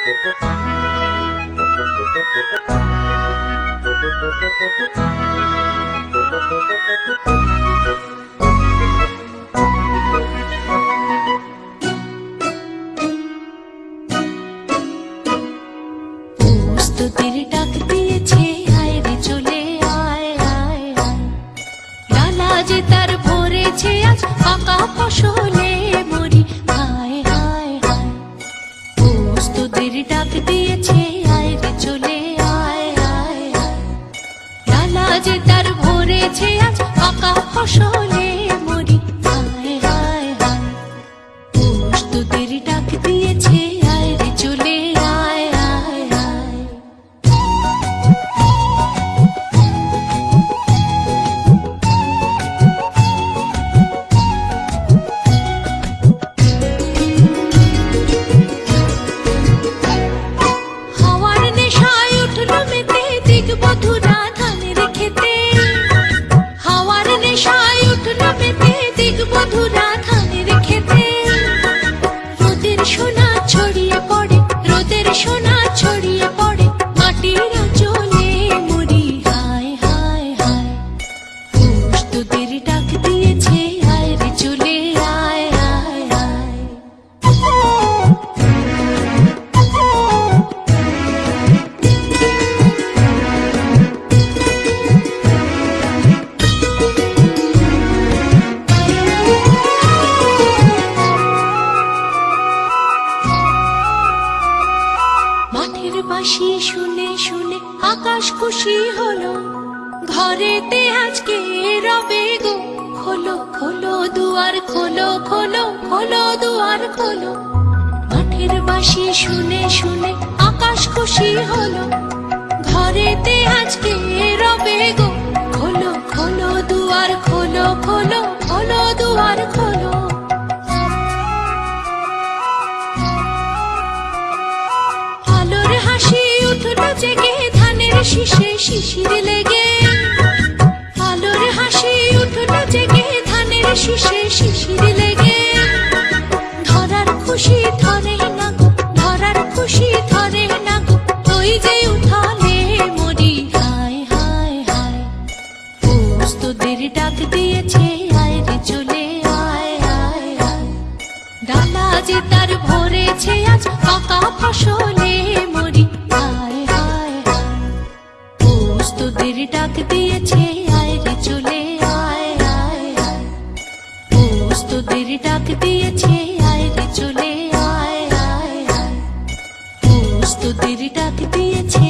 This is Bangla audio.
প্রস্তুতির ডাক দিয়েছে, আয় রে চলে আয় আয় আয়। ডালা যে তার ভরেছে আজ পাকা ফসলে মরি, হায় হায় হায়। প্রস্তুতির ডাক দিয়েছে, আয় রে চলে আয় আয় আয়। ডালা যে তার ভরেছে আজ পাকা ফসলে মরি, হায় হায় হায়। প্রস্তুতির ডাক দিয়েছে, আয় রে চলে আয় আয় আয়। হাওয়ার নেশায় উঠল মেতে দিগবধূরা ধানের খেতে। হাওয়ার নেশায় উঠল মেতে দিগবধূরা ধানের খেতে। রোদের সোনা ছড়িয়ে পড়ে, রোদের সোনা ছড়িয়ে পড়ে মাটির আঁচলে মরি, হায় হায় হায়। প্রস্তুতির ডাক দিয়েছে, আয় রে চলে আয় আয় আয়। মাঠের বাঁশি শুনে শুনে আকাশ খুশি হলো, ঘরেতে আজকে রবে গো। খোলো খোলো দুয়ার খোলো, খোলো খোলো দুয়ার খোলো। মাঠের বাঁশি শুনে শুনে আকাশ খুশি হলো, ঘরেতে আজকে রবে গো। খোলো খোলো দুয়ার খোলো, খোলো খোলো দুয়ার খোলো। আলোর হাসি উঠল জেগে ধানের শীষে শিশির লেগে। আলোর হাসি উঠল জেগে ধানের শীষে শিশির লেগে। ধরার খুশি ধরে না গো, ধরার খুশি ধরে না গো, ওই যে উঠালে মরি, হায় হায় হায়। প্রস্তুতির ডাক দিয়েছে, আয় রে চলে আয় আয় আয়। ডালা যে তার ভরেছে আজ পাকা ফসলে মরি, হায় হায় হায়। প্রস্তুতির ডাক দিয়েছে, আয় রে চলে আয় আয় আয়। প্রস্তুতির ডাক দিয়েছে, আয় রে চলে আয় আয় আয়। প্রস্তুতির ডাক দিয়েছে।